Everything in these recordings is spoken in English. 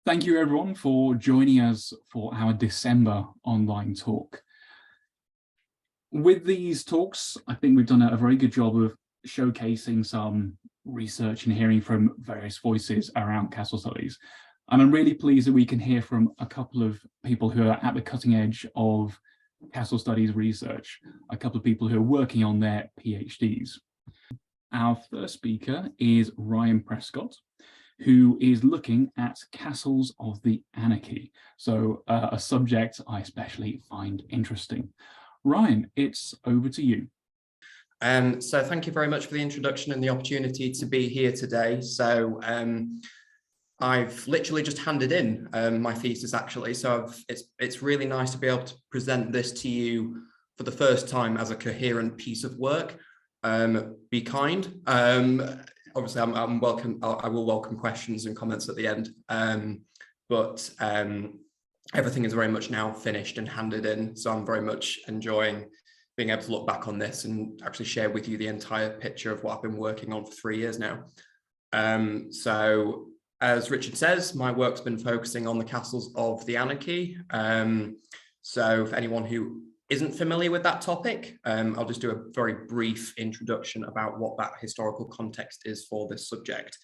Thank you everyone for joining us for our December online talk. With these talks, I think we've done a very good job of showcasing some research and hearing from various voices around castle studies. And I'm really pleased that we can hear from a couple of people who are at the cutting edge of castle studies research, a couple of people who are working on their PhDs. Our first speaker is Ryan Prescott, who is looking at castles of the anarchy. So a subject I especially find interesting. Ryan, it's over to you. So thank you very much for the introduction and the opportunity to be here today. So I've literally just handed in my thesis actually. So it's really nice to be able to present this to you for the first time as a coherent piece of work. Be kind. Obviously, I'm welcome. I will welcome questions and comments at the end. But everything is very much now finished and handed in. So I'm very much enjoying being able to look back on this and actually share with you the entire picture of what I've been working on for 3 years now. So as Richard says, my work's been focusing on the castles of the anarchy. So for anyone who isn't familiar with that topic, I'll just do a very brief introduction about what that historical context is for this subject.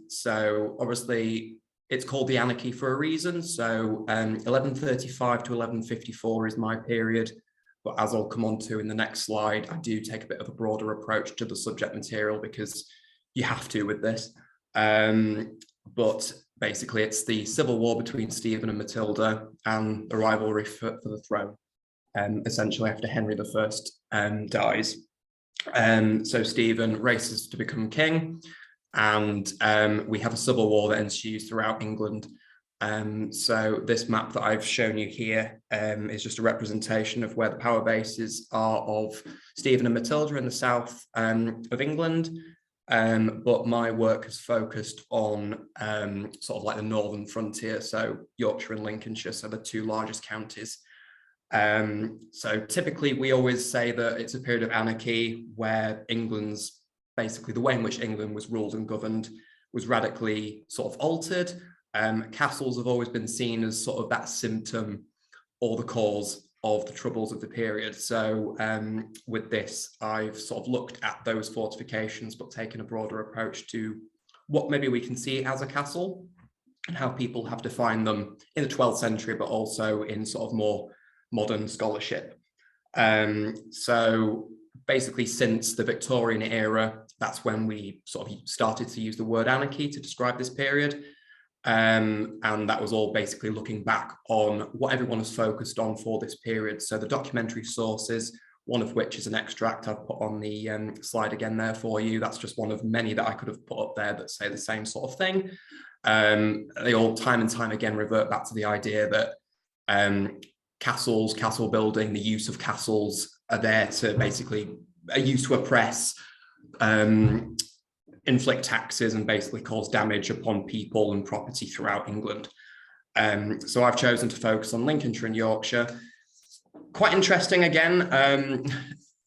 So obviously it's called the anarchy for a reason. So 1135 to 1154 is my period, but as I'll come on to in the next slide, I do take a bit of a broader approach to the subject material because you have to with this. But basically it's the civil war between Stephen and Matilda and the rivalry for the throne. Essentially after Henry I dies. So Stephen races to become king, and we have a civil war that ensues throughout England. So this map that I've shown you here is just a representation of where the power bases are of Stephen and Matilda in the south of England. But my work has focused on sort of like the northern frontier, so Yorkshire and Lincolnshire, so the two largest counties. So typically we always say that it's a period of anarchy where England's basically the way in which England was ruled and governed was radically sort of altered. Castles have always been seen as sort of that symptom or the cause of the troubles of the period. So with this, I've sort of looked at those fortifications, but taken a broader approach to what maybe we can see as a castle and how people have defined them in the 12th century, but also in sort of more modern scholarship. So basically since the Victorian era, that's when we sort of started to use the word anarchy to describe this period. And that was all basically looking back on what everyone has focused on for this period. So the documentary sources, one of which is an extract I've put on the slide again there for you. That's just one of many that I could have put up there that say the same sort of thing. They all time and time again revert back to the idea that castles, castle building, the use of castles are there to basically are used to oppress, inflict taxes and basically cause damage upon people and property throughout England. So I've chosen to focus on Lincolnshire and Yorkshire. Quite interesting again.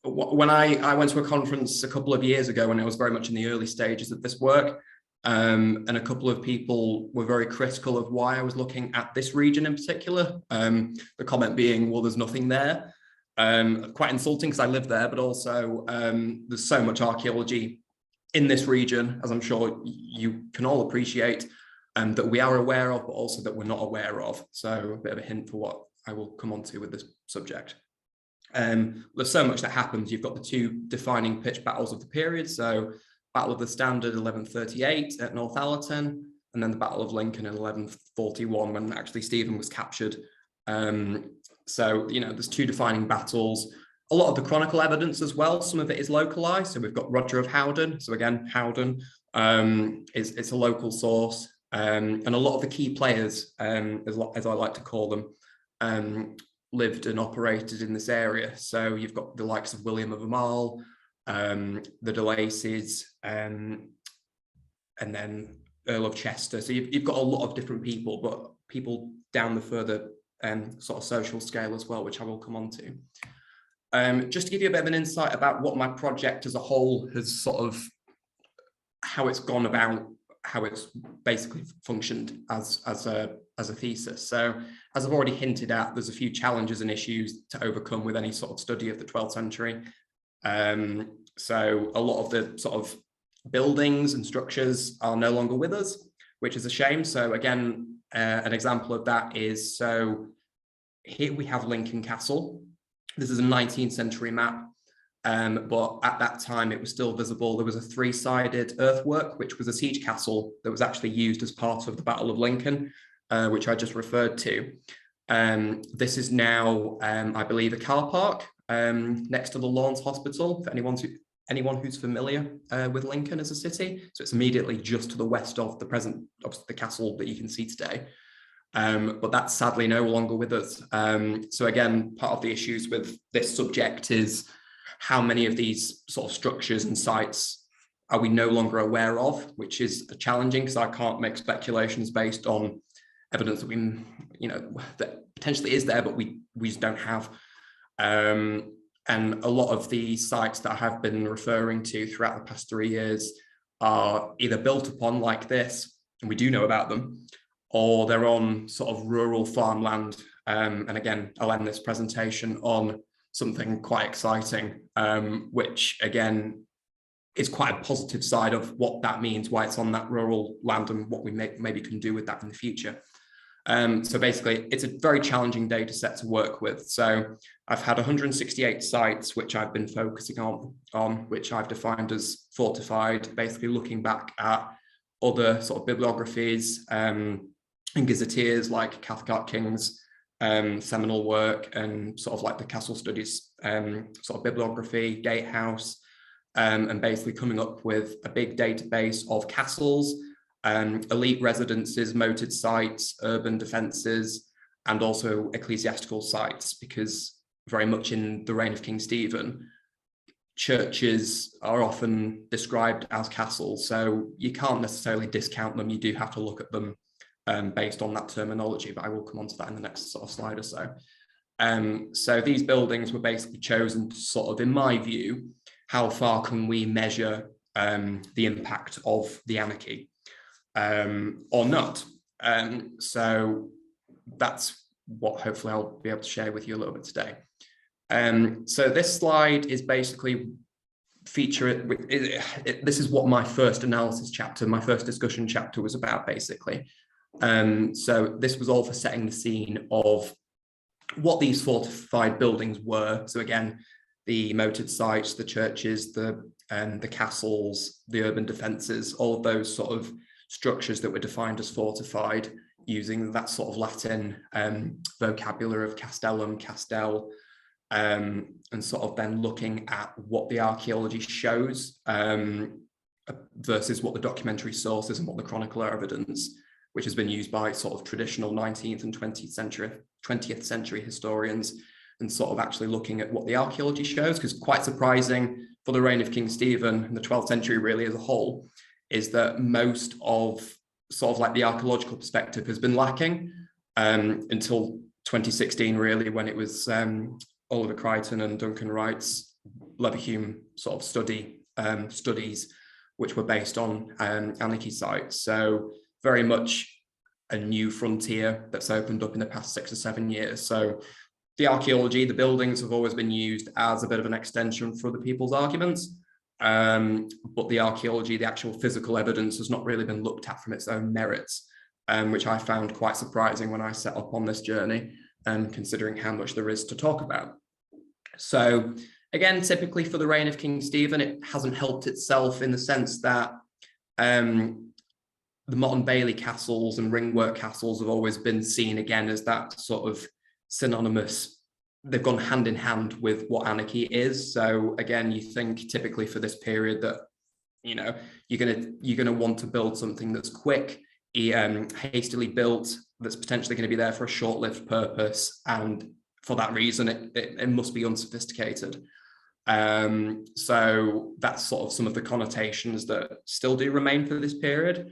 When I went to a conference a couple of years ago when I was very much in the early stages of this work, and a couple of people were very critical of why I was looking at this region in particular. The comment being, well, there's nothing there. Quite insulting because I live there, but also there's so much archaeology in this region, as I'm sure you can all appreciate, that we are aware of, but also that we're not aware of. So a bit of a hint for what I will come on to with this subject. There's so much that happens. You've got the two defining pitched battles of the period. So Battle of the Standard 1138 at Northallerton, and then the Battle of Lincoln in 1141 when actually Stephen was captured. So, you know, there's two defining battles. A lot of the chronicle evidence as well, some of it is localized. So we've got Roger of Howden. So again, Howden it's a local source. And a lot of the key players, as I like to call them, lived and operated in this area. So you've got the likes of William of Amal, the de Lacys, and then Earl of Chester. So you've got a lot of different people, but people down the further sort of social scale as well, which I will come on to. Just to give you a bit of an insight about what my project as a whole has sort of, how it's gone about, how it's basically functioned as a thesis. So as I've already hinted at, there's a few challenges and issues to overcome with any sort of study of the 12th century. So a lot of the sort of buildings and structures are no longer with us, which is a shame. So again, an example of that is, so here we have Lincoln Castle. This is a 19th century map. But at that time, it was still visible. There was a three-sided earthwork, which was a siege castle that was actually used as part of the Battle of Lincoln, which I just referred to. This is now, I believe, a car park next to the Lawns Hospital, for anyone who's familiar with Lincoln as a city. So it's immediately just to the west of the castle that you can see today. But that's sadly no longer with us. So again, part of the issues with this subject is how many of these sort of structures and sites are we no longer aware of, which is challenging because I can't make speculations based on evidence that that potentially is there, but we just don't have. And a lot of the sites that I have been referring to throughout the past 3 years are either built upon like this, and we do know about them, or they're on sort of rural farmland. And again, I'll end this presentation on something quite exciting, which again is quite a positive side of what that means, why it's on that rural land and what we maybe can do with that in the future. So basically, it's a very challenging data set to work with. So I've had 168 sites, which I've been focusing on which I've defined as fortified, basically looking back at other sort of bibliographies and gazetteers like Cathcart King's seminal work, and sort of like the Castle Studies sort of bibliography, Gatehouse, and basically coming up with a big database of castles, elite residences, moated sites, urban defences, and also ecclesiastical sites, because very much in the reign of King Stephen, churches are often described as castles, so you can't necessarily discount them. You do have to look at them based on that terminology, but I will come on to that in the next sort of slide or so. So these buildings were basically chosen to sort of, in my view, how far can we measure the impact of the anarchy or not? So that's what hopefully I'll be able to share with you a little bit today. So this slide is basically this is what my first analysis chapter, my first discussion chapter was about, basically. So this was all for setting the scene of what these fortified buildings were. So again, the moated sites, the churches, the castles, the urban defences, all of those sort of structures that were defined as fortified using that sort of Latin vocabulary of castellum, castel, and sort of then looking at what the archaeology shows versus what the documentary sources and what the chronicler evidence, which has been used by sort of traditional 19th and 20th century historians, and sort of actually looking at what the archaeology shows, because quite surprising for the reign of King Stephen and the 12th century really as a whole, is that most of sort of like the archaeological perspective has been lacking until 2016 really, when it was Oliver Crichton and Duncan Wright's Leverhulme sort of studies, which were based on anarchy sites. So very much a new frontier that's opened up in the past 6 or 7 years. So the archaeology, the buildings have always been used as a bit of an extension for the people's arguments. But the archaeology, the actual physical evidence, has not really been looked at from its own merits, which I found quite surprising when I set up on this journey, considering how much there is to talk about. So again, typically for the reign of King Stephen, it hasn't helped itself in the sense that the Motte and Bailey castles and ringwork castles have always been seen again as that sort of synonymous. They've gone hand in hand with what anarchy is. So again, you think typically for this period that, you know, you're gonna want to build something that's quick, hastily built, that's potentially going to be there for a short-lived purpose, and for that reason, it must be unsophisticated. So that's sort of some of the connotations that still do remain for this period.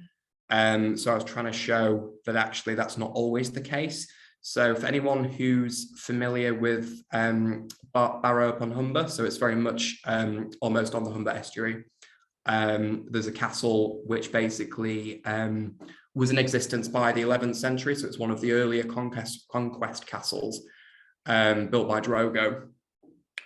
So I was trying to show that actually that's not always the case. So for anyone who's familiar with Barrow upon Humber, so it's very much almost on the Humber estuary. There's a castle which basically was in existence by the 11th century, so it's one of the earlier conquest castles built by Drogo.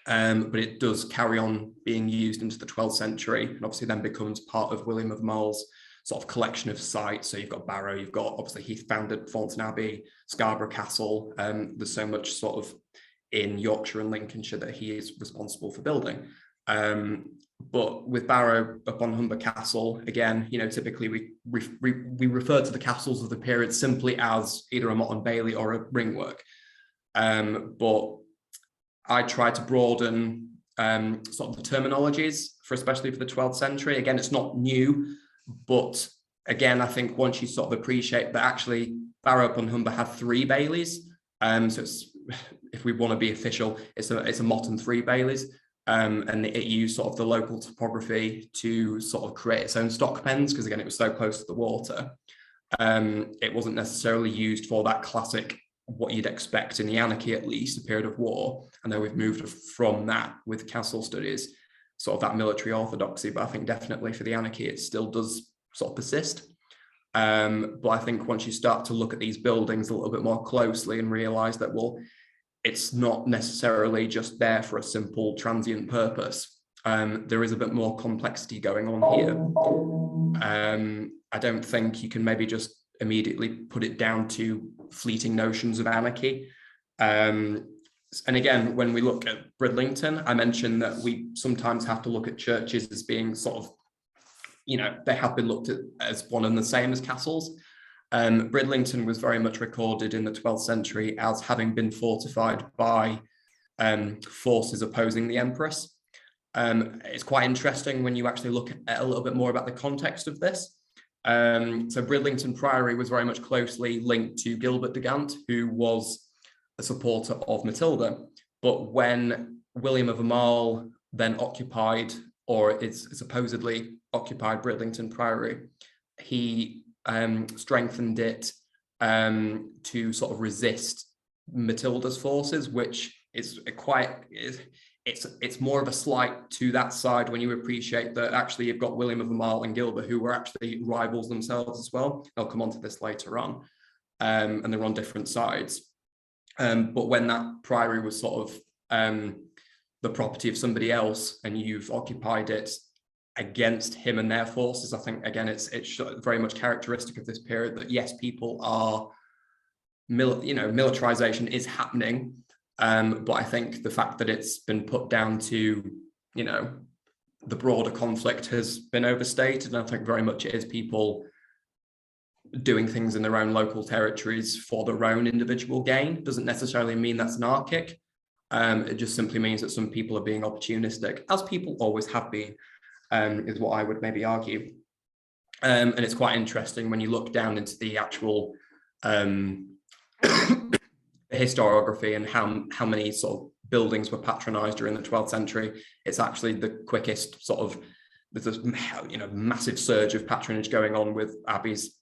But it does carry on being used into the 12th century, and obviously then becomes part of William of Mull's sort of collection of sites. So you've got Barrow, you've got, obviously he founded Thornton Abbey, Scarborough Castle. There's so much sort of in Yorkshire and Lincolnshire that he is responsible for building. But with Barrow upon Humber Castle, again, you know, typically we refer to the castles of the period simply as either a Motte and Bailey or a ringwork. But I try to broaden sort of the terminologies for, especially for the 12th century. Again, it's not new, but again, I think once you sort of appreciate that actually Barrow upon Humber had 3 Baileys. So it's, if we want to be official, it's a Motte and 3 Baileys. And it used sort of the local topography to sort of create its own stock pens, because again, it was so close to the water. It wasn't necessarily used for that classic, what you'd expect in the anarchy, at least, a period of war. And then we've moved from that with castle studies, sort of that military orthodoxy. But I think definitely for the anarchy, it still does sort of persist. But I think once you start to look at these buildings a little bit more closely and realize that, well, it's not necessarily just there for a simple transient purpose. There is a bit more complexity going on here. I don't think you can maybe just immediately put it down to fleeting notions of anarchy. And again, when we look at Bridlington, I mentioned that we sometimes have to look at churches as being sort of, you know, they have been looked at as one and the same as castles. Bridlington was very much recorded in the 12th century as having been fortified by forces opposing the Empress. It's quite interesting when you actually look at a little bit more about the context of this. So Bridlington Priory was very much closely linked to Gilbert de Gant, who was a supporter of Matilda. But when William of Aumale then occupied, or is supposedly occupied, Bridlington Priory, he strengthened it to sort of resist Matilda's forces, which is it's more of a slight to that side when you appreciate that actually you've got William of Aumale and Gilbert, who were actually rivals themselves as well. I'll come on to this later on, and they're on different sides. But when that priory was sort of the property of somebody else, and you've occupied it against him and their forces, I think again it's very much characteristic of this period that yes, people are militarization is happening, but I think the fact that it's been put down to the broader conflict has been overstated, and I think very much it is people doing things in their own local territories for their own individual gain. Doesn't necessarily mean that's anarchic. It just simply means that some people are being opportunistic, as people always have been. Is what I would maybe argue. And it's quite interesting when you look down into the actual historiography and how many sort of buildings were patronized during the 12th century. It's actually the quickest sort of, there's a massive surge of patronage going on with abbeys,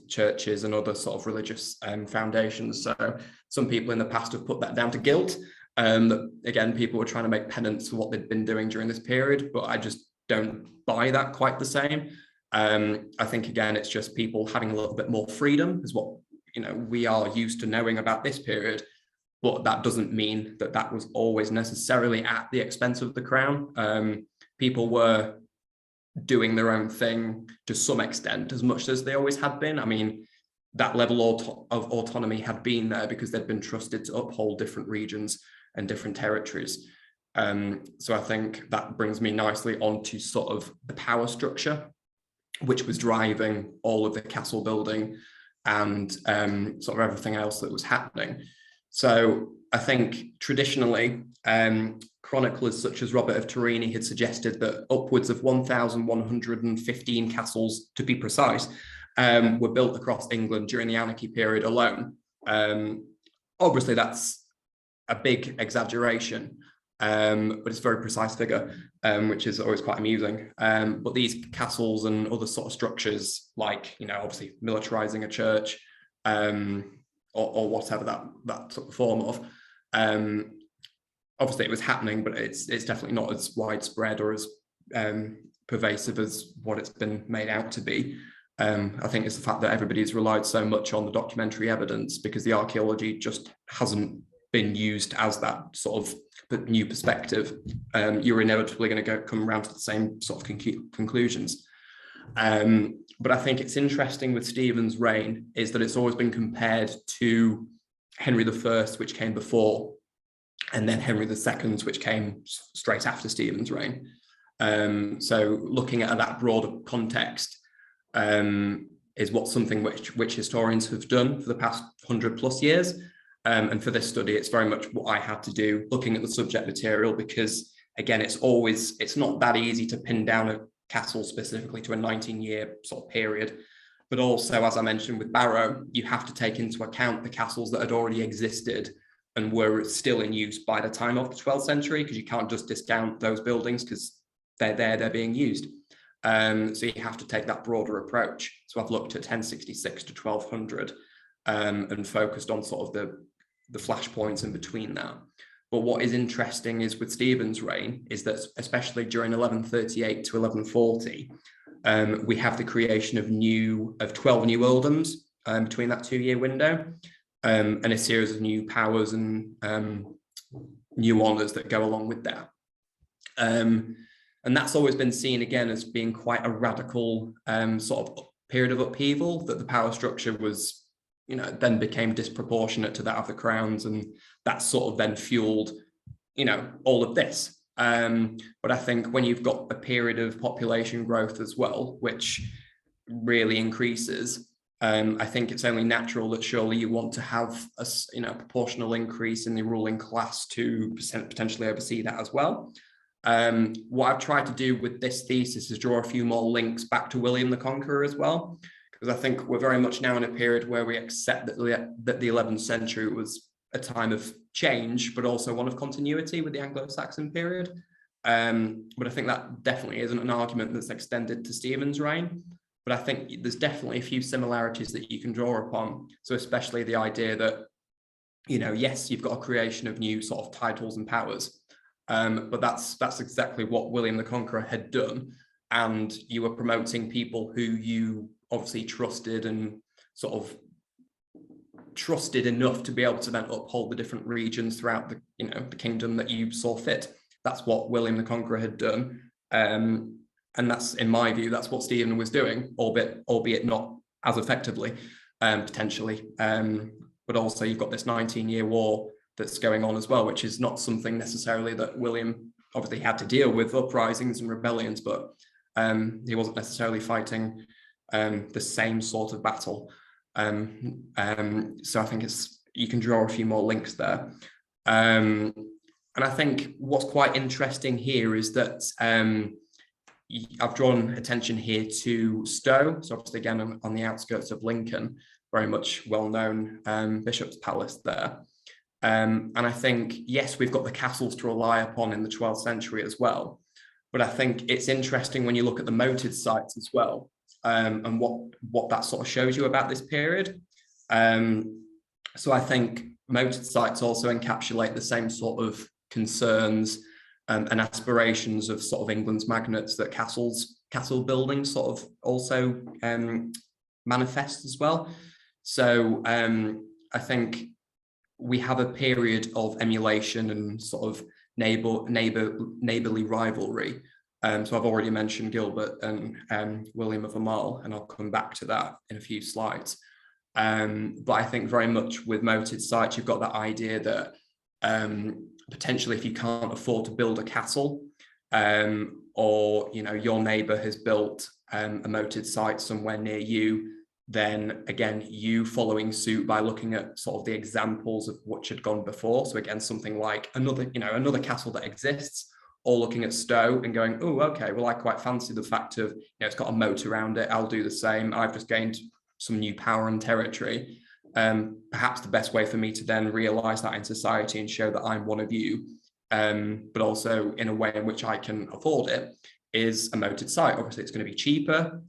churches and other sort of religious foundations. So some people in the past have put that down to guilt. Again, people were trying to make penance for what they'd been doing during this period, but I just don't buy that quite the same. I think again, it's just people having a little bit more freedom is what we are used to knowing about this period, but that doesn't mean that that was always necessarily at the expense of the crown. People were doing their own thing to some extent, as much as they always had been. I mean, that level of autonomy had been there because they'd been trusted to uphold different regions and different territories. So I think that brings me nicely onto sort of the power structure, which was driving all of the castle building and sort of everything else that was happening. So I think traditionally, chroniclers such as Robert of Torigni had suggested that upwards of 1,115 castles, to be precise, were built across England during the anarchy period alone. Obviously, that's a big exaggeration, but it's a very precise figure, which is always quite amusing. But these castles and other sort of structures, like, obviously militarizing a church, or whatever that sort of form of, obviously it was happening, but it's definitely not as widespread or as pervasive as what it's been made out to be. I think it's the fact that everybody's relied so much on the documentary evidence because the archaeology just hasn't been used as that sort of new perspective. You're inevitably going to come around to the same sort of conclusions. But I think it's interesting with Stephen's reign is that it's always been compared to Henry I, which came before, and then Henry II, which came straight after Stephen's reign. So looking at that broader context is something which historians have done for the past 100+ years. And for this study, it's very much what I had to do, looking at the subject material, because again, it's not that easy to pin down a castle specifically to a 19-year sort of period. But also, as I mentioned with Barrow, you have to take into account the castles that had already existed and were still in use by the time of the 12th century, because you can't just discount those buildings because they're being used. So you have to take that broader approach. So I've looked at 1066 to 1200 and focused on sort of the flashpoints in between that. But what is interesting is with Stephen's reign is that especially during 1138 to 1140, we have the creation of 12 new earldoms between that 2-year window, and a series of new powers and new honours that go along with that. And that's always been seen again as being quite a radical sort of period of upheaval, that the power structure was, then became disproportionate to that of the crowns, and that sort of then fueled, all of this. But I think when you've got a period of population growth as well, which really increases, I think it's only natural that surely you want to have a proportional increase in the ruling class to potentially oversee that as well. What I've tried to do with this thesis is draw a few more links back to William the Conqueror as well, because I think we're very much now in a period where we accept that the 11th century was a time of change, but also one of continuity with the Anglo-Saxon period. But I think that definitely isn't an argument that's extended to Stephen's reign. But I think there's definitely a few similarities that you can draw upon. So especially the idea that, yes, you've got a creation of new sort of titles and powers, but that's exactly what William the Conqueror had done. And you were promoting people who you obviously trusted and sort of trusted enough to be able to then uphold the different regions throughout the kingdom that you saw fit. That's what William the Conqueror had done. And that's, in my view, that's what Stephen was doing, albeit not as effectively, potentially. But also you've got this 19-year war that's going on as well, which is not something necessarily that William obviously had to deal with, uprisings and rebellions, but he wasn't necessarily fighting the same sort of battle. So I think you can draw a few more links there. And I think what's quite interesting here is that I've drawn attention here to Stowe. So obviously again on the outskirts of Lincoln, very much well-known Bishop's Palace there. And I think, yes, we've got the castles to rely upon in the 12th century as well. But I think it's interesting when you look at the moated sites as well, and what that sort of shows you about this period. So I think moated sites also encapsulate the same sort of concerns and aspirations of sort of England's magnates that castle building sort of also manifest as well. So I think we have a period of emulation and sort of neighborly rivalry. So I've already mentioned Gilbert and William of Aumale, and I'll come back to that in a few slides. But I think very much with moated sites, you've got that idea that potentially if you can't afford to build a castle, or your neighbor has built a moated site somewhere near you, then again, you following suit by looking at sort of the examples of which had gone before. So again, something like another castle that exists, or looking at Stowe and going, oh, okay, well, I quite fancy the fact of, it's got a moat around it. I'll do the same. I've just gained some new power and territory. Perhaps the best way for me to then realize that in society and show that I'm one of you, but also in a way in which I can afford it, is a moated site. Obviously, it's going to be cheaper,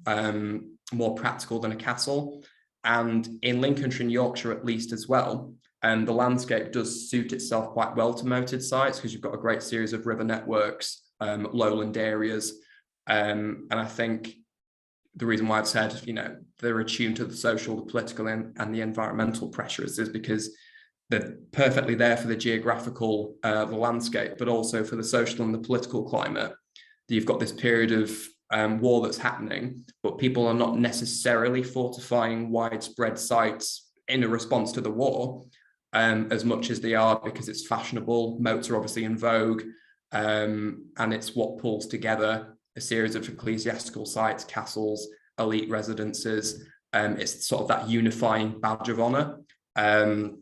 more practical than a castle. And in Lincolnshire and Yorkshire, at least as well, the landscape does suit itself quite well to moated sites, because you've got a great series of river networks, lowland areas, And I think the reason why I've said, they're attuned to the social, the political, and the environmental pressures is because they're perfectly there for the geographical, the landscape, but also for the social and the political climate. You've got this period of war that's happening, but people are not necessarily fortifying widespread sites in a response to the war, as much as they are because it's fashionable. Moats are obviously in vogue, and it's what pulls together a series of ecclesiastical sites, castles, elite residences. It's sort of that unifying badge of honor. And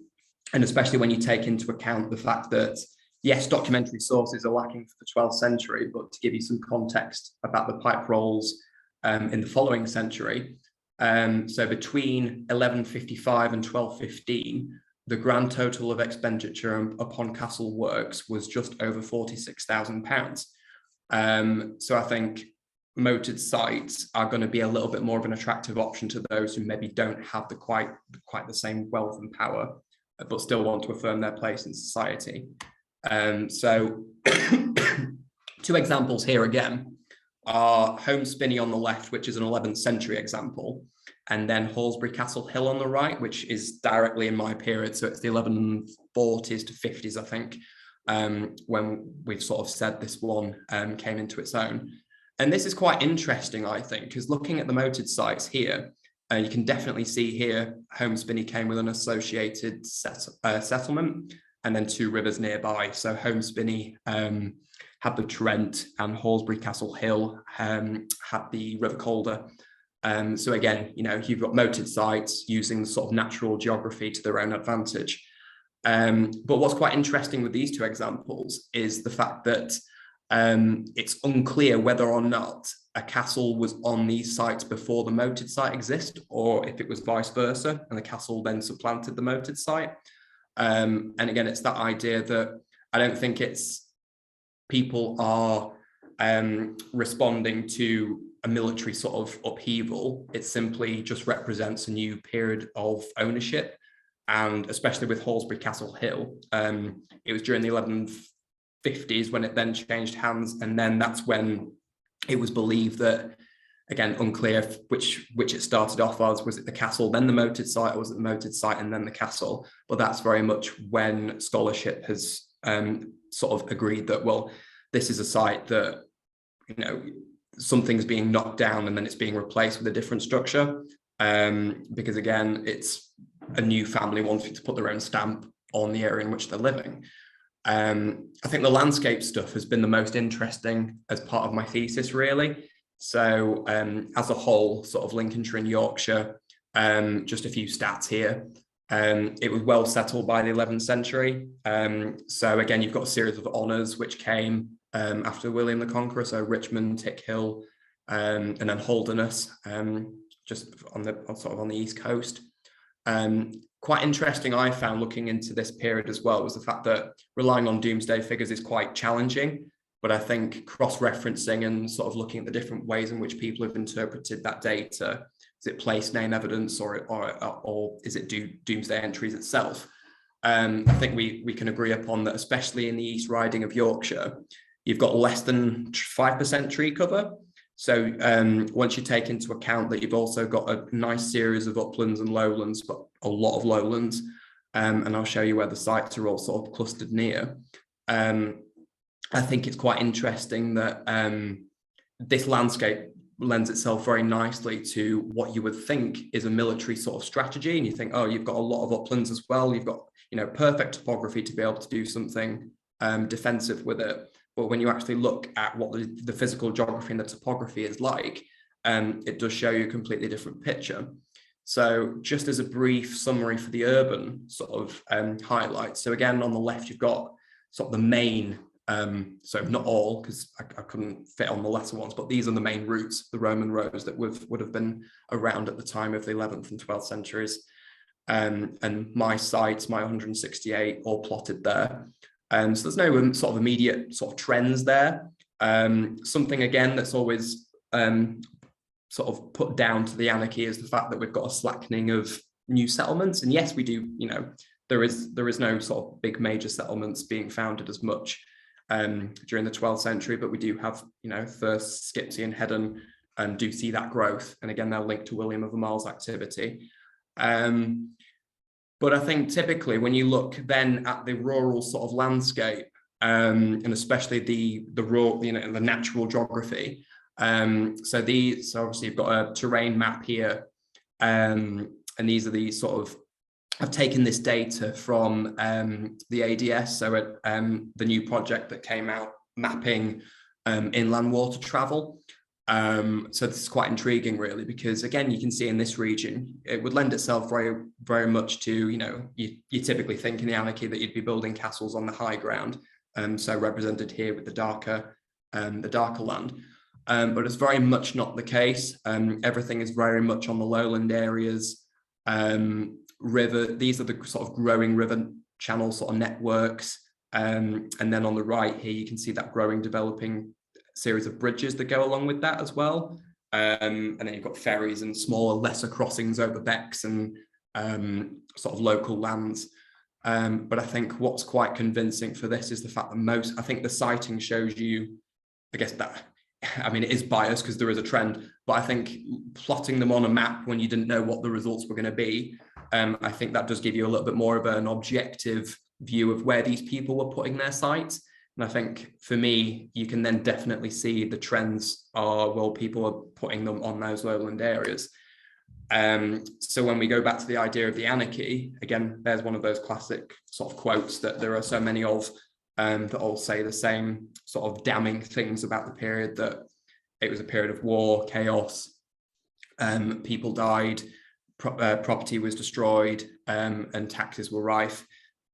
especially when you take into account the fact that, yes, documentary sources are lacking for the 12th century, but to give you some context about the pipe rolls in the following century. So between 1155 and 1215, the grand total of expenditure upon castle works was just over £46,000. So I think moated sites are going to be a little bit more of an attractive option to those who maybe don't have quite the same wealth and power, but still want to affirm their place in society. So two examples here again are Holme Spinney on the left, which is an 11th century example, and then Hallsbury Castle Hill on the right, which is directly in my period. So it's the 1140s to 50s, I think, when we've sort of said this one came into its own. And this is quite interesting, I think, because looking at the moated sites here, you can definitely see here Holme Spinney came with an associated settlement and then two rivers nearby. So Holme Spinney had the Trent, and Hallsbury Castle Hill had the River Calder. So again, you've got moated sites using sort of natural geography to their own advantage. But what's quite interesting with these two examples is the fact that it's unclear whether or not a castle was on these sites before the moated site existed, or if it was vice versa, and the castle then supplanted the moated site. And again, it's that idea that I don't think it's people are responding to a military sort of upheaval. It simply just represents a new period of ownership. And especially with Hallsbury Castle Hill, it was during the 1150s when it then changed hands. And then that's when it was believed that, again, unclear which it started off as. Was it the castle, then the moated site, or was it the moated site and then the castle? But that's very much when scholarship has sort of agreed that, well, this is a site that, something's being knocked down and then it's being replaced with a different structure. Because again, it's a new family wanting to put their own stamp on the area in which they're living. I think the landscape stuff has been the most interesting as part of my thesis, really. So as a whole, sort of Lincolnshire and Yorkshire, just a few stats here. It was well settled by the 11th century. So again, you've got a series of honours which came after William the Conqueror, so Richmond, Tickhill, and then Holderness, just on the East Coast. Quite interesting, I found, looking into this period as well, was the fact that relying on doomsday figures is quite challenging. But I think cross-referencing and sort of looking at the different ways in which people have interpreted that data, is it place name evidence or is it doomsday entries itself? I think we can agree upon that, especially in the East Riding of Yorkshire, you've got less than 5% tree cover. So once you take into account that you've also got a nice series of uplands and lowlands, but a lot of lowlands, and I'll show you where the sites are all sort of clustered near. I think it's quite interesting that this landscape lends itself very nicely to what you would think is a military sort of strategy. And you think, oh, you've got a lot of uplands as well. You've got, perfect topography to be able to do something defensive with it. But when you actually look at what the physical geography and the topography is like, it does show you a completely different picture. So just as a brief summary for the urban sort of highlights. So again, on the left, you've got sort of the main, so not all, because I couldn't fit on the lesser ones, but these are the main routes, the Roman roads that would have been around at the time of the 11th and 12th centuries. And my sites, my 168, all plotted there. So there's no sort of immediate sort of trends there. Something, again, that's always sort of put down to the anarchy is the fact that we've got a slackening of new settlements. And yes, we do, there is no sort of big major settlements being founded as much. during the 12th century, but we do have, first Skipsey and Heddon do see that growth. And again, they're linked to William of Amal's activity. But I think typically when you look then at the rural sort of landscape, and especially the rural, the natural geography. So obviously you've got a terrain map here, and these are the sort of, I've taken this data from the ADS, so the new project that came out mapping inland water travel. So this is quite intriguing, really, because again, you can see in this region, it would lend itself very, very much to, you typically think in the anarchy that you'd be building castles on the high ground, so represented here with the darker land. But it's very much not the case. Everything is very much on the lowland areas. These are the sort of growing river channel sort of networks. And then on the right here, you can see that growing, developing series of bridges that go along with that as well. And then you've got ferries and smaller, lesser crossings over becks and sort of local lands. But I think what's quite convincing for this is the fact that I think the sighting shows you, I guess that, it is biased because there is a trend, but I think plotting them on a map when you didn't know what the results were going to be, I think that does give you a little bit more of an objective view of where these people were putting their sites. And I think for me, you can then definitely see the trends are, well, people are putting them on those lowland areas. So when we go back to the idea of the anarchy, again, there's one of those classic sort of quotes that there are so many of, that all say the same sort of damning things about the period, that it was a period of war, chaos, people died, property was destroyed, and taxes were rife.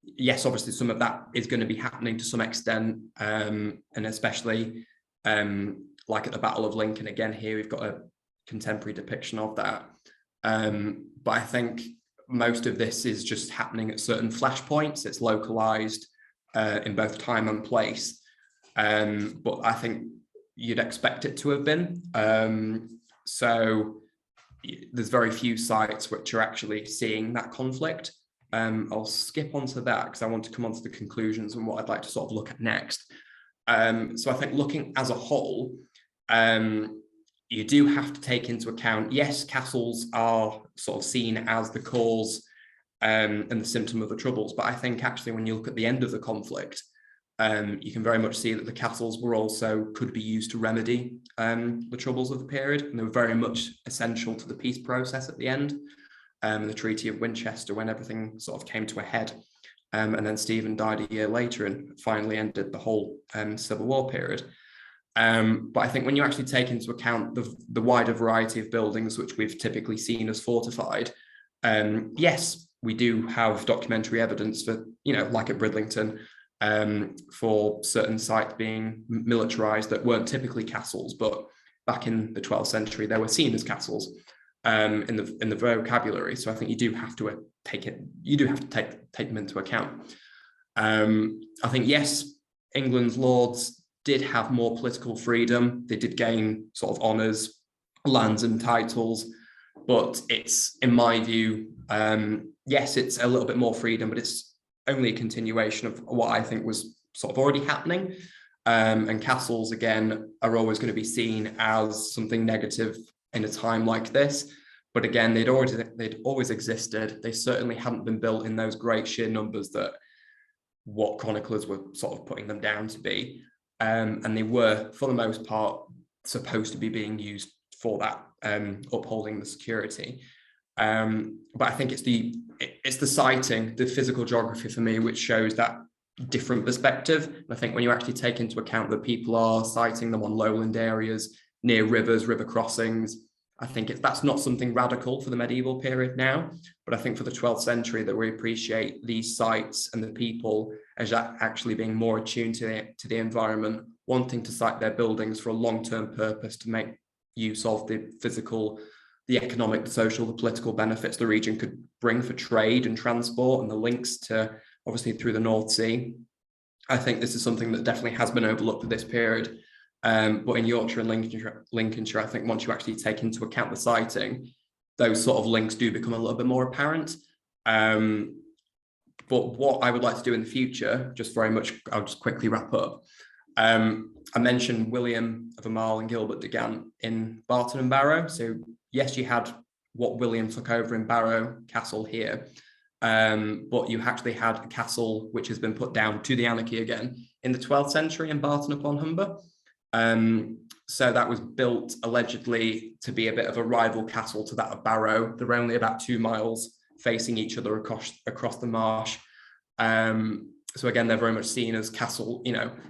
Yes, obviously some of that is going to be happening to some extent, and especially like at the Battle of Lincoln, again, here we've got a contemporary depiction of that. But I think most of this is just happening at certain flashpoints. It's localized in both time and place. But I think you'd expect it to have been. So there's very few sites which are actually seeing that conflict. I'll skip onto that because I want to come on to the conclusions and what I'd like to sort of look at next. So I think looking as a whole, you do have to take into account, yes, castles are sort of seen as the cause and the symptom of the troubles, but I think actually when you look at the end of the conflict, you can very much see that the castles were also could be used to remedy the troubles of the period, and they were very much essential to the peace process at the end. The Treaty of Winchester, when everything sort of came to a head, and then Stephen died a year later and finally ended the whole Civil War period. But I think when you actually take into account the wider variety of buildings which we've typically seen as fortified, yes, we do have documentary evidence for, like at Bridlington, for certain sites being militarized that weren't typically castles, but back in the 12th century, they were seen as castles in the vocabulary. So I think you do have to take them into account. I think, yes, England's lords did have more political freedom. They did gain sort of honours, lands and titles, but it's, in my view, yes, it's a little bit more freedom, but it's only a continuation of what I think was sort of already happening. And castles, again, are always going to be seen as something negative in a time like this. But again, they'd always existed. They certainly hadn't been built in those great sheer numbers that what chroniclers were sort of putting them down to be. And they were, for the most part, supposed to be being used for that, upholding the security. But I think it's the siting, the physical geography for me, which shows that different perspective. And I think when you actually take into account that people are siting them on lowland areas, near rivers, river crossings, I think that's not something radical for the medieval period now, but I think for the 12th century that we appreciate these sites and the people as actually being more attuned to the environment, wanting to site their buildings for a long-term purpose to make use of the physical, the economic, the social, the political benefits the region could bring for trade and transport, and the links to, obviously, through the North Sea. I think this is something that definitely has been overlooked at this period. But in Yorkshire and Lincolnshire, I think once you actually take into account the siting, those sort of links do become a little bit more apparent. But what I would like to do in the future, just very much, I'll just quickly wrap up. I mentioned William of Amal and Gilbert de Gant in Barton and Barrow. So yes, you had what William took over in Barrow Castle here, but you actually had a castle which has been put down to the anarchy again in the 12th century in Barton upon Humber. So that was built allegedly to be a bit of a rival castle to that of Barrow. They're only about 2 miles facing each other across the marsh. So again, they're very much seen as castle,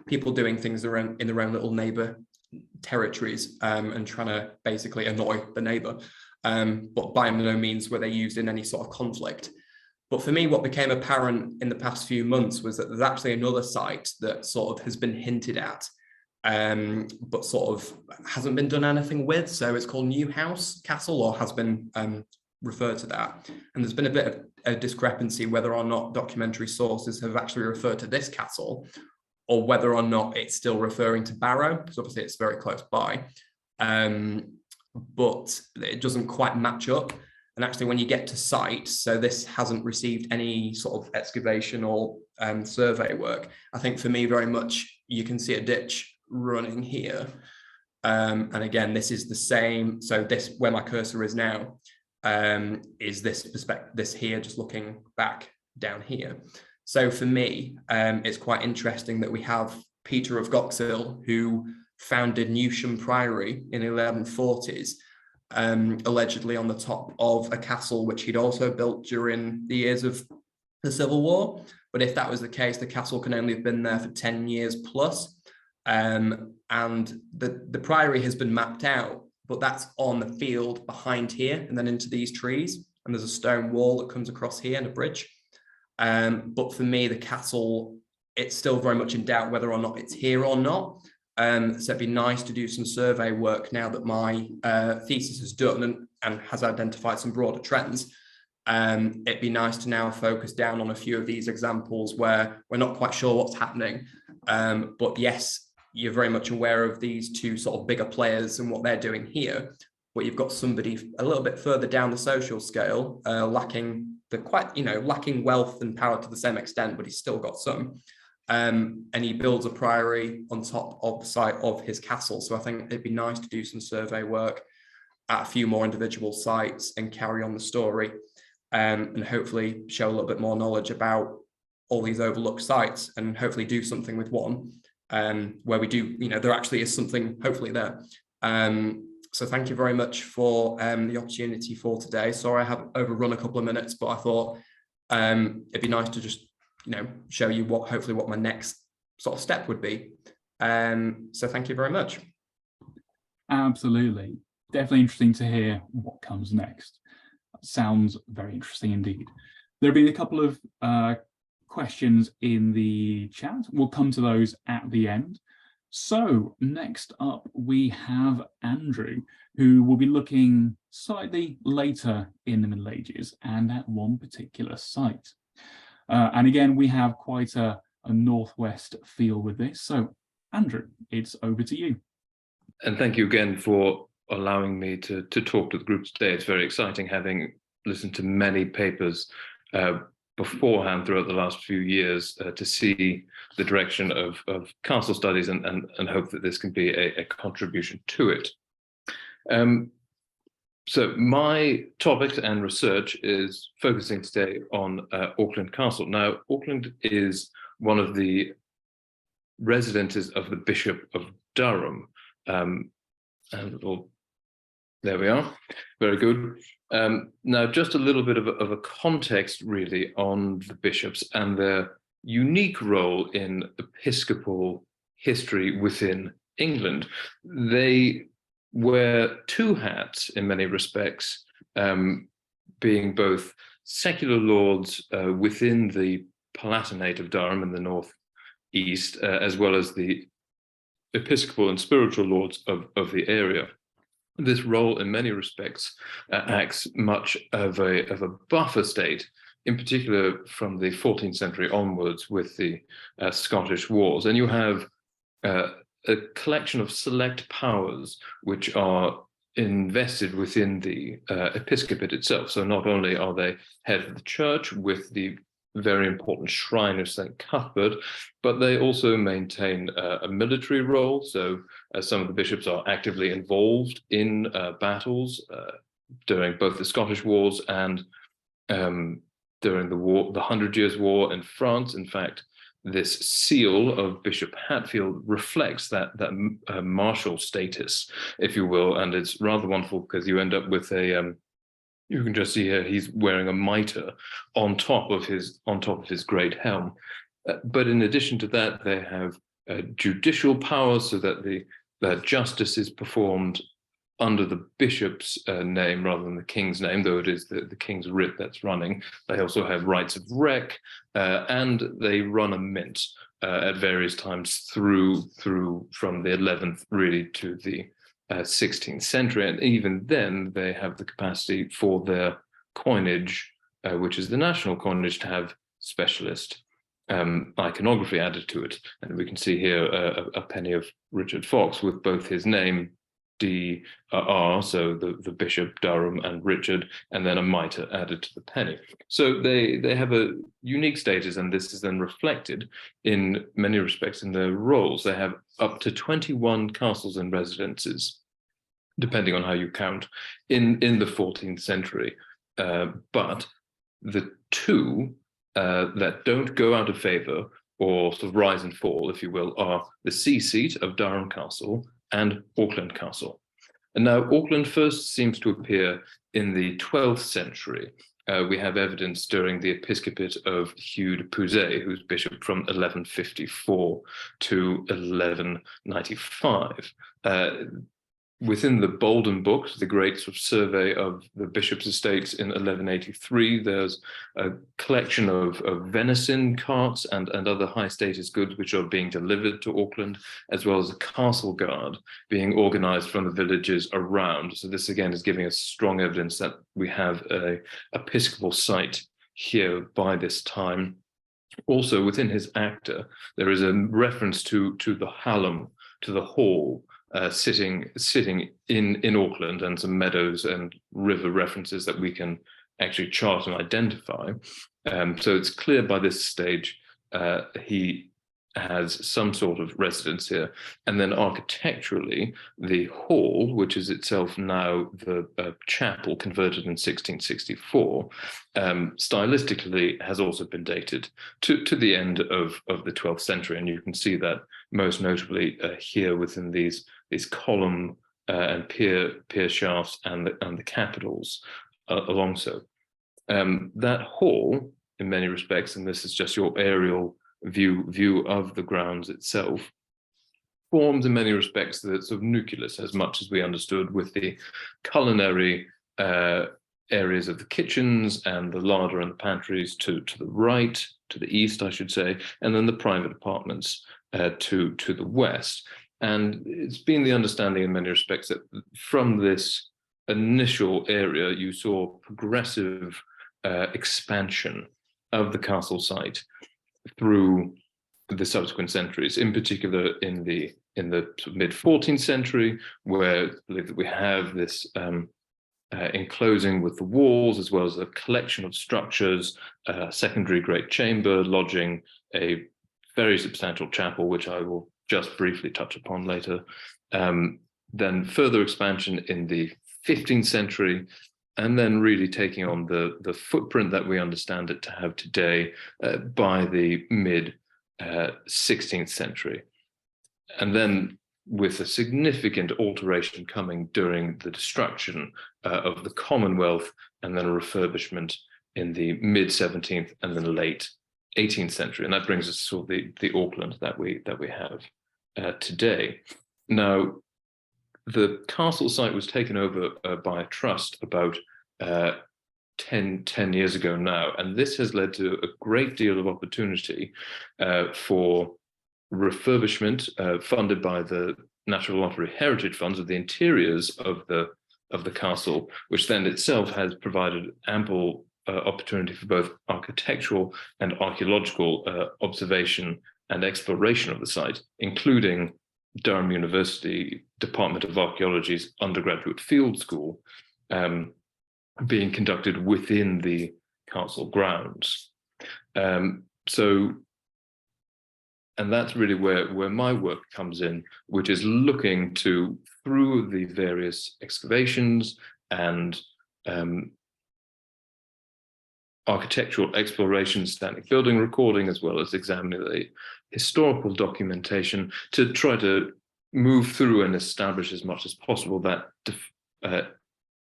people doing things in their own little neighbour territories, and trying to basically annoy the neighbour. But by no means were they used in any sort of conflict. But for me, what became apparent in the past few months was that there's actually another site that sort of has been hinted at, but sort of hasn't been done anything with. So it's called Newhouse Castle, or has been referred to that. And there's been a bit of a discrepancy whether or not documentary sources have actually referred to this castle, or whether or not it's still referring to Barrow, because obviously it's very close by. But it doesn't quite match up. And actually, when you get to site, so this hasn't received any sort of excavation or survey work. I think for me, very much, you can see a ditch running here. And again, this is the same. So this, where my cursor is now, is this here, just looking back down here. So for me, it's quite interesting that we have Peter of Goxhill, who founded Newsham Priory in the 1140s, allegedly on the top of a castle which he'd also built during the years of the Civil War. But if that was the case, the castle can only have been there for 10 years plus. And the priory has been mapped out, but that's on the field behind here and then into these trees. And there's a stone wall that comes across here and a bridge. But for me, the castle, it's still very much in doubt whether or not it's here or not. So it'd be nice to do some survey work now that my thesis is done and has identified some broader trends. It'd be nice to now focus down on a few of these examples where we're not quite sure what's happening. But yes, you're very much aware of these two sort of bigger players and what they're doing here. But you've got somebody a little bit further down the social scale, lacking wealth and power to the same extent, but he's still got some. And he builds a priory on top of the site of his castle. So I think it'd be nice to do some survey work at a few more individual sites and carry on the story, and hopefully show a little bit more knowledge about all these overlooked sites, and hopefully do something with one where we do, there actually is something hopefully there. So thank you very much for the opportunity for today. Sorry I have overrun a couple of minutes, but I thought it'd be nice to just show you hopefully what my next sort of step would be. So thank you very much. Absolutely. Definitely interesting to hear what comes next. Sounds very interesting indeed. There have been a couple of questions in the chat. We'll come to those at the end. So next up, we have Andrew, who will be looking slightly later in the Middle Ages and at one particular site. And again, we have quite a northwest feel with this. So Andrew, it's over to you. And thank you again for allowing me to talk to the group today. It's very exciting, having listened to many papers beforehand throughout the last few years, to see the direction of castle studies and hope that this can be a contribution to it. So my topic and research is focusing today on Auckland Castle. Now, Auckland is one of the residences of the Bishop of Durham. There we are, very good. Now, just a little bit of a context really on the bishops and their unique role in episcopal history within England. They wear two hats in many respects, being both secular lords within the Palatinate of Durham in the northeast, as well as the episcopal and spiritual lords of the area. This role, in many respects, acts much of a buffer state, in particular from the 14th century onwards with the Scottish Wars. And you have a collection of select powers which are invested within the episcopate itself. So not only are they head of the church with the very important shrine of St. Cuthbert, but they also maintain a military role. So some of the bishops are actively involved in battles during both the Scottish Wars and during the 100 Years' War in France. In fact, this seal of Bishop Hatfield reflects that martial status, if you will, and it's rather wonderful because you end up with a you can just see here he's wearing a mitre on top of his great helm. But in addition to that, they have judicial powers, so that the justice is performed under the bishop's name rather than the king's name, though it is the king's writ that's running. They also have rights of rec, and they run a mint at various times through from the 11th really to the 16th century. And even then they have the capacity for their coinage, which is the national coinage, to have specialist iconography added to it. And we can see here a penny of Richard Fox with both his name, D.R., so the Bishop, Durham, and Richard, and then a mitre added to the penny. So they have a unique status, and this is then reflected in many respects in their roles. They have up to 21 castles and residences, depending on how you count, in the 14th century. But the two that don't go out of favour, or sort of rise and fall, if you will, are the see seat of Durham Castle and Auckland Castle. And now Auckland first seems to appear in the 12th century. We have evidence during the episcopate of Hugh de Puiset, who's bishop from 1154 to 1195. Within the Bolden books, the great sort of survey of the bishop's estates in 1183, there's a collection of venison carts and other high status goods which are being delivered to Auckland, as well as a castle guard being organized from the villages around. So this again is giving us strong evidence that we have an episcopal site here by this time. Also within his acta, there is a reference to the Hallam, to the hall, sitting in Auckland, and some meadows and river references that we can actually chart and identify. So it's clear by this stage he has some sort of residence here. And then architecturally, the hall, which is itself now the chapel converted in 1664, stylistically has also been dated to the end of the 12th century. And you can see that most notably here within these column and pier shafts and the capitals along so. That hall, in many respects, and this is just your aerial view of the grounds itself, forms in many respects the sort of nucleus, as much as we understood, with the culinary areas of the kitchens and the larder and the pantries to the right, to the east, I should say, and then the private apartments to the west. And it's been the understanding in many respects that from this initial area, you saw progressive expansion of the castle site through the subsequent centuries, in particular in the mid 14th century, where we have this enclosing with the walls, as well as a collection of structures, secondary great chamber lodging a very substantial chapel, which I will just briefly touch upon later. Then further expansion in the 15th century, and then really taking on the footprint that we understand it to have today by the mid 16th century. And then with a significant alteration coming during the destruction of the Commonwealth, and then a refurbishment in the mid 17th and then late 18th century. And that brings us to the Auckland that we have today. Now, the castle site was taken over by a trust about 10 years ago now, and this has led to a great deal of opportunity for refurbishment funded by the Natural Lottery Heritage Funds of the interiors of the castle, which then itself has provided ample opportunity for both architectural and archaeological observation and exploration of the site, including Durham University Department of Archaeology's undergraduate field school being conducted within the castle grounds. And that's really where my work comes in, which is looking through the various excavations and architectural exploration, standing building recording, as well as examining the historical documentation to try to move through and establish as much as possible that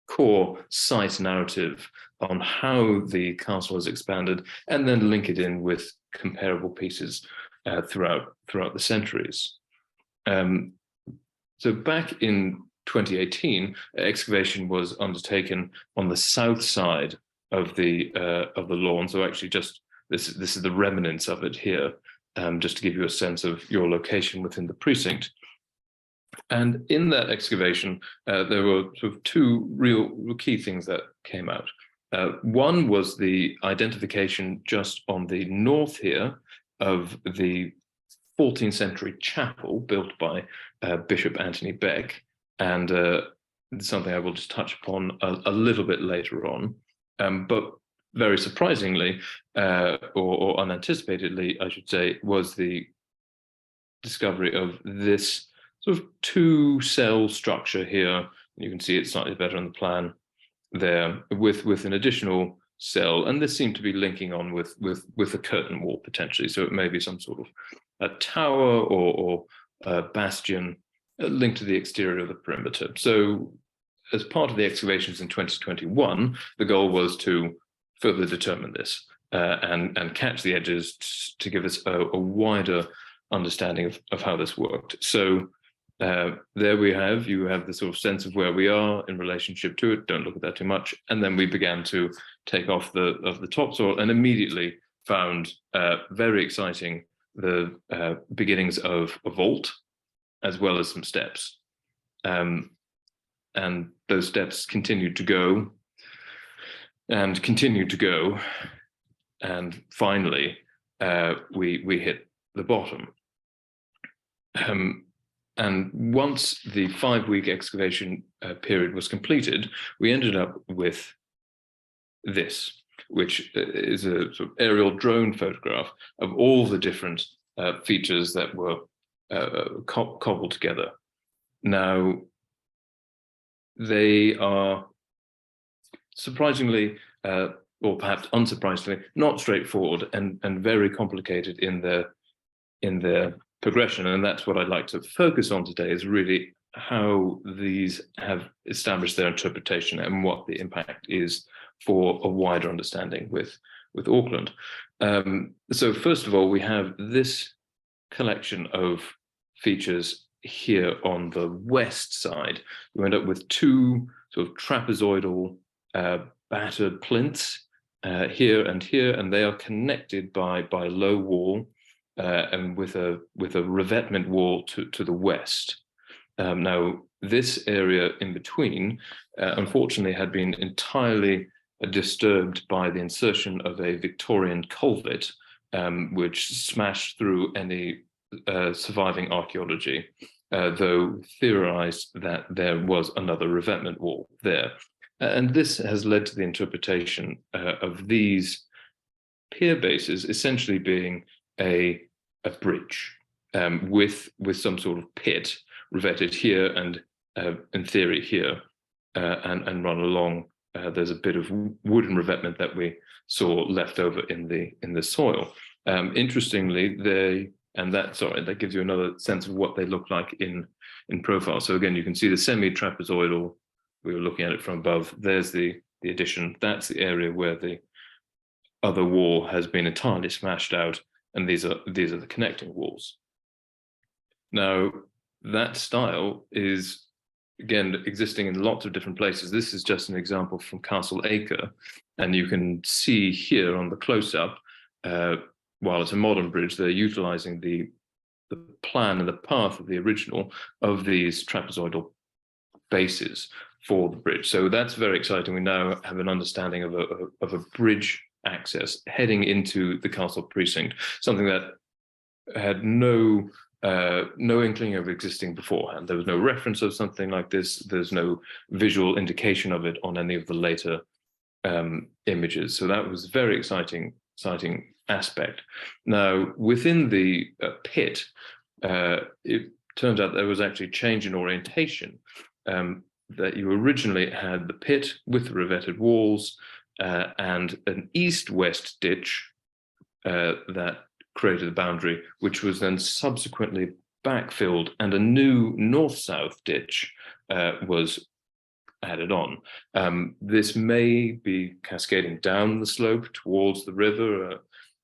core site narrative on how the castle has expanded, and then link it in with comparable pieces throughout the centuries. So back in 2018, excavation was undertaken on the south side of the lawn. So actually, just this is the remnants of it here, just to give you a sense of your location within the precinct. And in that excavation, there were sort of two real key things that came out. One was the identification just on the north here of the 14th century chapel built by Bishop Anthony Beck, and something I will just touch upon a little bit later on. But very surprisingly, or unanticipatedly, I should say, was the discovery of this sort of two-cell structure here. You can see it slightly better on the plan there, with an additional cell, and this seemed to be linking on with a curtain wall potentially. So it may be some sort of a tower or a bastion linked to the exterior of the perimeter. So as part of the excavations in 2021, the goal was to further determine this and catch the edges to give us a wider understanding of how this worked. So there you have the sort of sense of where we are in relationship to it. Don't look at that too much. And then we began to take off the topsoil and immediately found very exciting the beginnings of a vault, as well as some steps. And those steps continued to go and continued to go. And finally, we hit the bottom. And once the 5-week excavation period was completed, we ended up with this, which is a sort of aerial drone photograph of all the different features that were cobbled together. Now, they are surprisingly, or perhaps unsurprisingly, not straightforward and very complicated in their progression. And that's what I'd like to focus on today, is really how these have established their interpretation and what the impact is for a wider understanding with Auckland. So first of all, we have this collection of features here on the west side. We end up with two sort of trapezoidal battered plinths here, and they are connected by a low wall and with a revetment wall to the west. Now, this area in between, unfortunately, had been entirely disturbed by the insertion of a Victorian culvert, which smashed through any surviving archaeology, though theorized that there was another revetment wall there. And this has led to the interpretation of these pier bases essentially being a bridge with some sort of pit revetted here and in theory here and run along. There's a bit of wooden revetment that we saw left over in the soil. Interestingly, that gives you another sense of what they look like in profile. So again, you can see the semi-trapezoidal. We were looking at it from above. There's the addition. That's the area where the other wall has been entirely smashed out, and these are the connecting walls. Now, that style is again existing in lots of different places. This is just an example from Castle Acre, and you can see here on the close-up, while it's a modern bridge, they're utilizing the plan and the path of the original of these trapezoidal bases for the bridge. So that's very exciting. We now have an understanding of a bridge access heading into the castle precinct, something that had no inkling of existing beforehand. There was no reference of something like this. There's no visual indication of it on any of the later images. So that was very exciting siting aspect. Now, within the pit, it turns out there was actually change in orientation, that you originally had the pit with the revetted walls and an east-west ditch that created the boundary, which was then subsequently backfilled, and a new north-south ditch was added on. This may be cascading down the slope towards the river.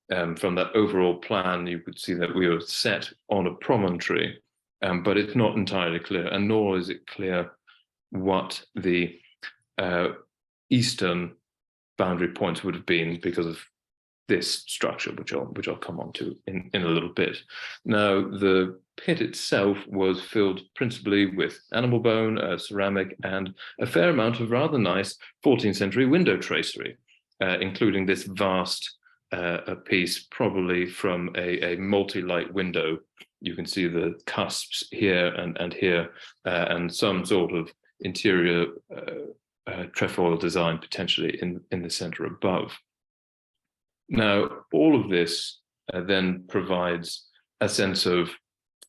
From that overall plan, you could see that we were set on a promontory, but it's not entirely clear, and nor is it clear what the eastern boundary points would have been because of this structure, which I'll come on to in a little bit. Now, the pit itself was filled principally with animal bone, ceramic, and a fair amount of rather nice 14th century window tracery, including this vast piece, probably from a multi-light window. You can see the cusps here and here, and some sort of interior trefoil design potentially in the center above. Now, all of this then provides a sense of,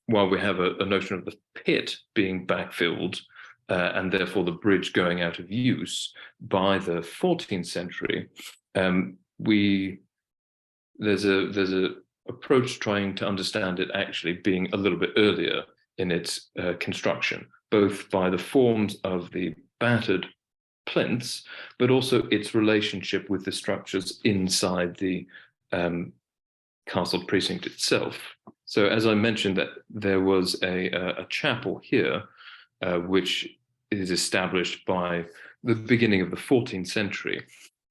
while we have a notion of the pit being backfilled and therefore the bridge going out of use by the 14th century, there's a approach trying to understand it actually being a little bit earlier in its construction, both by the forms of the battered plinths, but also its relationship with the structures inside the castle precinct itself. So, as I mentioned, that there was a chapel here, which is established by the beginning of the 14th century,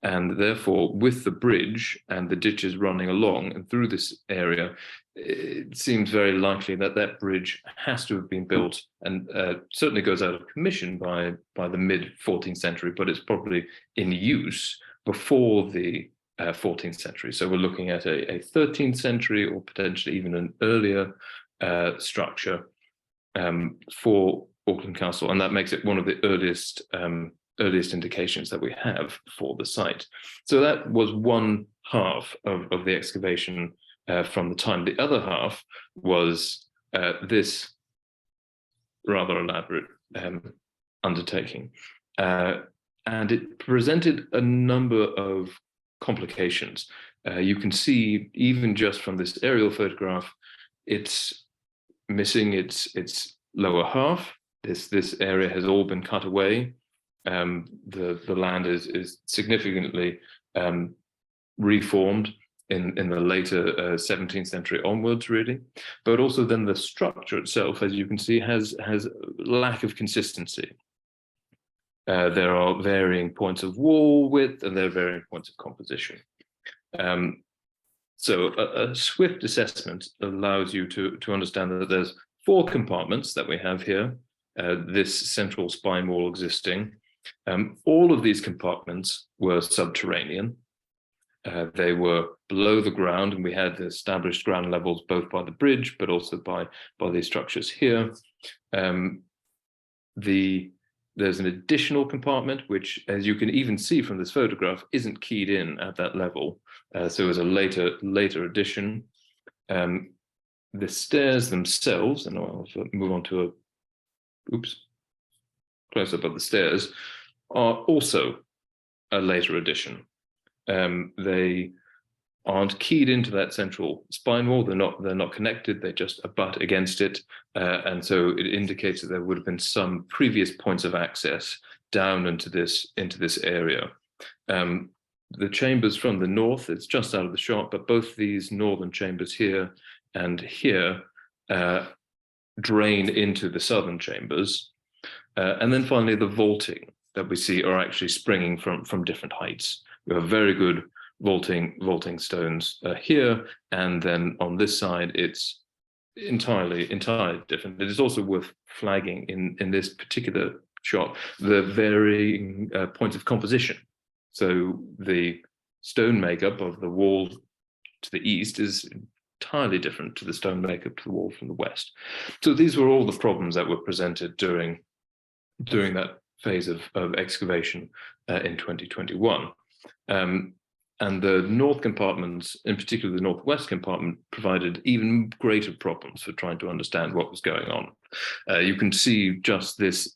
and therefore, with the bridge and the ditches running along and through this area, it seems very likely that that bridge has to have been built, and certainly goes out of commission by the mid-14th century, but it's probably in use before the 14th century. So we're looking at a 13th century or potentially even an earlier structure for Auckland Castle, and that makes it one of the earliest indications that we have for the site. So that was one half of the excavation from the time. The other half was this rather elaborate undertaking. And it presented a number of complications. You can see, even just from this aerial photograph, it's missing its lower half. This area has all been cut away. The land is significantly reformed in the later 17th century onwards, really. But also then the structure itself, as you can see, has lack of consistency. There are varying points of wall width, and there are varying points of composition. So a swift assessment allows you to understand that there's 4 compartments that we have here, this central spine wall existing. All of these compartments were subterranean. They were below the ground, and we had established ground levels both by the bridge, but also by these structures here. There's an additional compartment, which, as you can even see from this photograph, isn't keyed in at that level. So it was a later addition. The stairs themselves, and I'll move on to close up of the stairs, are also a later addition. They aren't keyed into that central spine wall. They're not connected. They just abut against it, and so it indicates that there would have been some previous points of access down into this area. The chambers from the north, it's just out of the shot, but both these northern chambers here and here drain into the southern chambers. And then finally, the vaulting that we see are actually springing from different heights. We have very good vaulting stones here, and then on this side, it's entirely different. It is also worth flagging in this particular shot the varying points of composition. So the stone makeup of the wall to the east is entirely different to the stone makeup to the wall from the west. So these were all the problems that were presented during that phase of excavation in 2021. And the north compartments, in particular the northwest compartment, provided even greater problems for trying to understand what was going on. You can see just this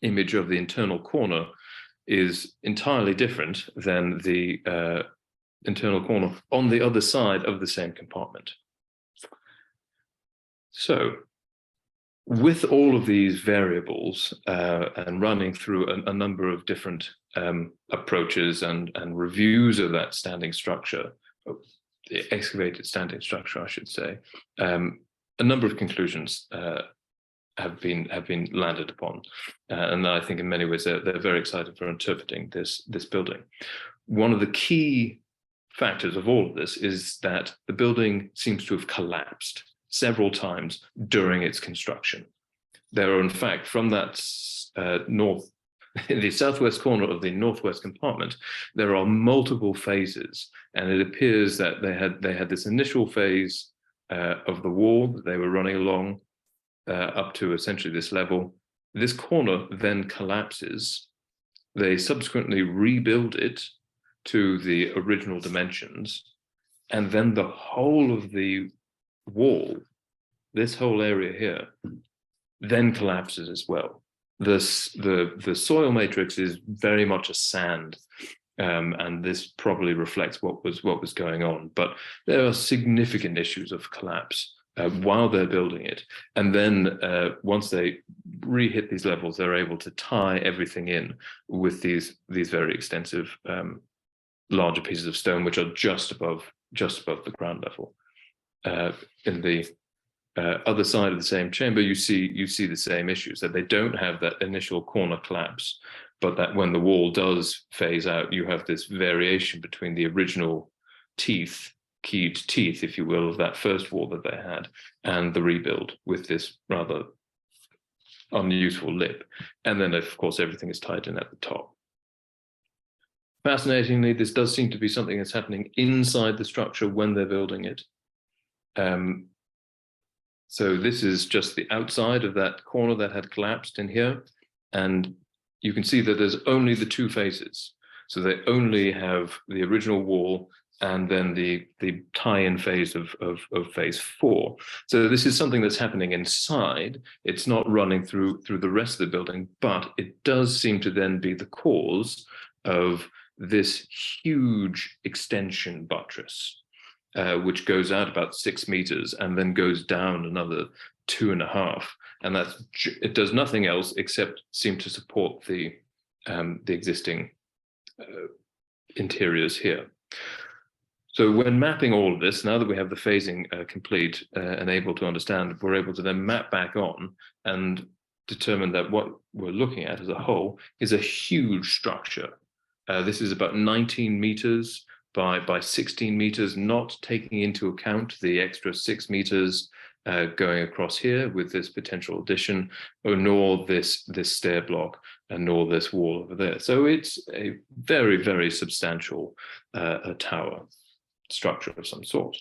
image of the internal corner is entirely different than the internal corner on the other side of the same compartment. So, with all of these variables and running through a number of different approaches and reviews of that standing structure, the excavated standing structure, I should say, a number of conclusions have been landed upon, and I think in many ways they're very excited for interpreting this building. One of the key factors of all of this is that the building seems to have collapsed several times during its construction. There are, in fact, from that in the southwest corner of the northwest compartment, there are multiple phases, and it appears that they had this initial phase of the wall that they were running along up to essentially this level. This corner then collapses. They subsequently rebuild it to the original dimensions, and then the whole of the wall, this whole area here, then collapses as well. The soil matrix is very much a sand, and this probably reflects what was going on. But there are significant issues of collapse while they're building it, and then once they re-hit these levels, they're able to tie everything in with these very extensive larger pieces of stone, which are just above the ground level. In the other side of the same chamber, you see the same issues, that they don't have that initial corner collapse, but that when the wall does phase out, you have this variation between the original keyed teeth, if you will, of that first wall that they had, and the rebuild with this rather unuseful lip. And then, of course, everything is tied in at the top. Fascinatingly, this does seem to be something that's happening inside the structure when they're building it. So this is just the outside of that corner that had collapsed in here. And you can see that there's only the two phases. So they only have the original wall and then the tie-in phase of phase 4. So this is something that's happening inside. It's not running through the rest of the building, but it does seem to then be the cause of this huge extension buttress, which goes out about 6 meters and then goes down another 2.5. And it does nothing else except seem to support the existing interiors here. So when mapping all of this, now that we have the phasing complete and able to understand, we're able to then map back on and determine that what we're looking at as a whole is a huge structure. This is about 19 meters by 16 meters, not taking into account the extra 6 meters going across here with this potential addition, nor this stair block, and nor this wall over there. So it's a very, very substantial tower structure of some sort.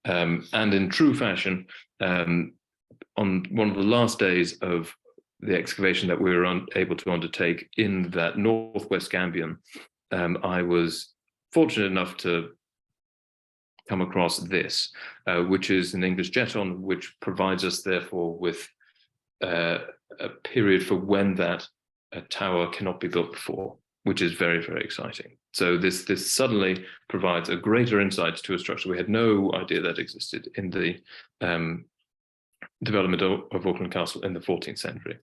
And in true fashion, on one of the last days of the excavation that we were able to undertake in that Northwest Gambian, I was fortunate enough to come across this, which is an English jeton, which provides us therefore with a period for when that tower cannot be built before, which is very, very exciting. So this suddenly provides a greater insight to a structure we had no idea that existed in the development of Auckland Castle in the 14th century.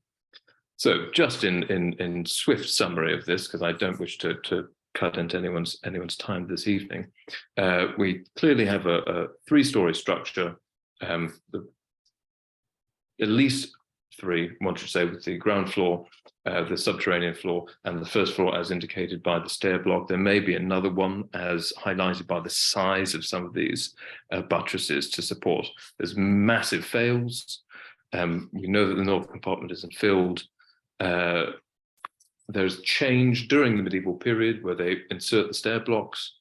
So just in swift summary of this, because I don't wish to cut into anyone's time this evening, we clearly have a 3-story structure, at least 3, one should say, with the ground floor, the subterranean floor, and the first floor as indicated by the stair block. There may be another one as highlighted by the size of some of these buttresses to support. There's massive fails. We know that the north compartment isn't filled. There's change during the medieval period where they insert the stair blocks,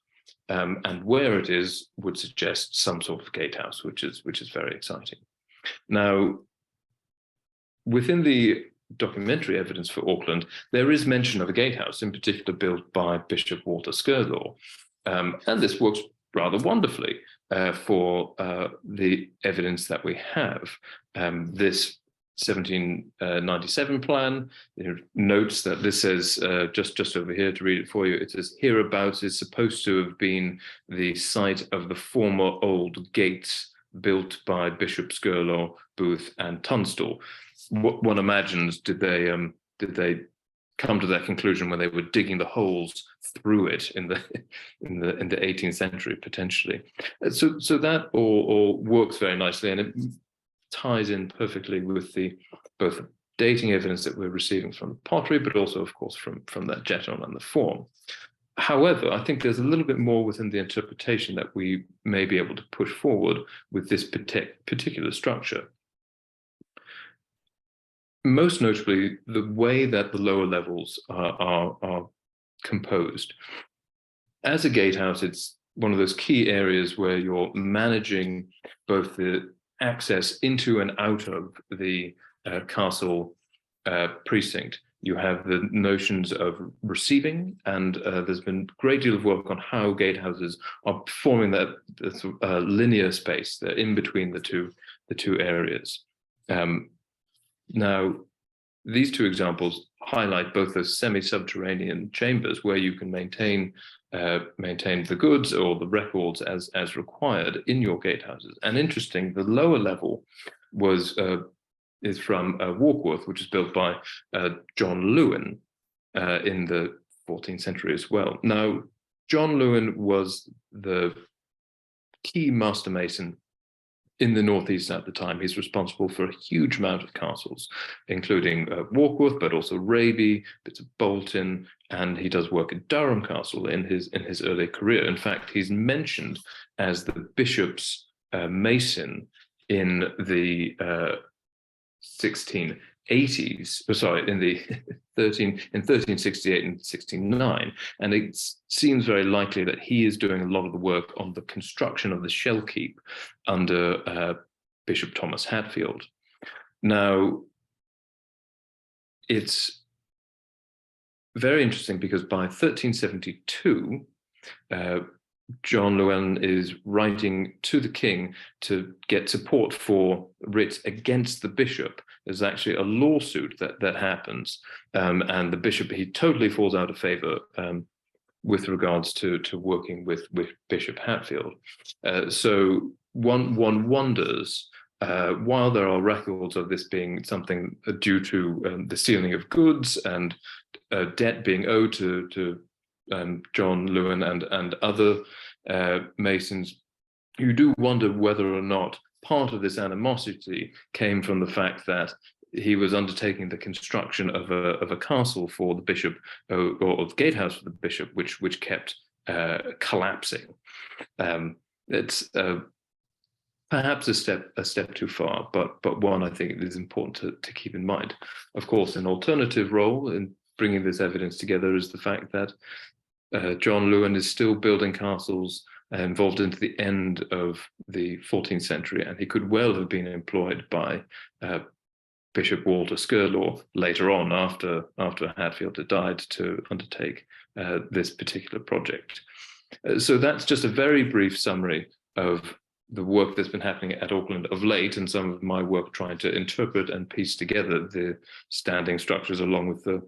and where it is would suggest some sort of gatehouse, which is very exciting. Now, within the documentary evidence for Auckland, there is mention of a gatehouse, in particular built by Bishop Walter Skirlaw. And this works rather wonderfully for the evidence that we have. This 1797 plan notes that this says, just over here to read it for you, it says, hereabouts is supposed to have been the site of the former old gates built by Bishop Skirlaw, Booth, and Tunstall. What one imagines, did they come to that conclusion when they were digging the holes through it in the 18th century potentially? So that all works very nicely, and it ties in perfectly with both the dating evidence that we're receiving from pottery, but also, of course, from that jeton and the form. However, I think there's a little bit more within the interpretation that we may be able to push forward with this particular structure. Most notably, the way that the lower levels are composed. As a gatehouse, it's one of those key areas where you're managing both the access into and out of the castle precinct. You have the notions of receiving, and there's been a great deal of work on how gatehouses are forming that linear space in between the two areas. Now, these two examples highlight both those semi-subterranean chambers where you can maintain the goods or the records as required in your gatehouses. And interesting, the lower level is from Warkworth, which is built by John Lewin in the 14th century as well. Now, John Lewin was the key master mason in the Northeast at the time. He's responsible for a huge amount of castles, including Warkworth, but also Raby, bits of Bolton, and he does work at Durham Castle in his early career. In fact, he's mentioned as the bishop's mason in the 1680s, sorry, in 1368 and 1669, and it seems very likely that he is doing a lot of the work on the construction of the shell keep under Bishop Thomas Hatfield. Now, it's very interesting because by 1372, John Lewin is writing to the king to get support for writs against the bishop. There's actually a lawsuit that happens, and the bishop, he totally falls out of favor with regards to working with Bishop Hatfield. So one wonders, while there are records of this being something due to the stealing of goods and debt being owed to John Lewin and other masons, you do wonder whether or not part of this animosity came from the fact that he was undertaking the construction of a castle for the bishop, or the gatehouse for the bishop, which kept collapsing. It's perhaps a step too far, but one I think is important to keep in mind. Of course, an alternative role in bringing this evidence together is the fact that John Lewin is still building castles involved into the end of the 14th century, and he could well have been employed by Bishop Walter Skirlaw later on, after Hatfield had died, to undertake this particular project. So that's just a very brief summary of the work that's been happening at Auckland of late, and some of my work trying to interpret and piece together the standing structures along with the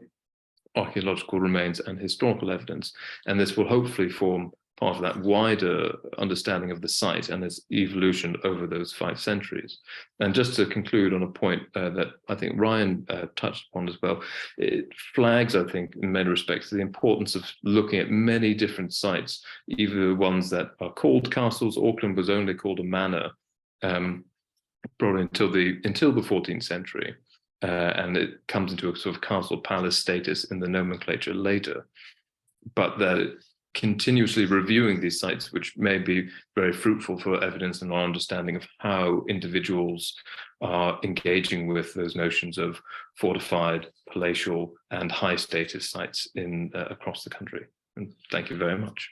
archaeological remains and historical evidence. And this will hopefully form part of that wider understanding of the site and its evolution over those 5 centuries. And just to conclude on a point that I think Ryan touched upon as well, it flags, I think, in many respects, the importance of looking at many different sites, either the ones that are called castles. Auckland was only called a manor probably until the 14th century. And it comes into a sort of castle palace status in the nomenclature later, but that continuously reviewing these sites, which may be very fruitful for evidence and our understanding of how individuals are engaging with those notions of fortified, palatial, and high status sites in across the country. And thank you very much.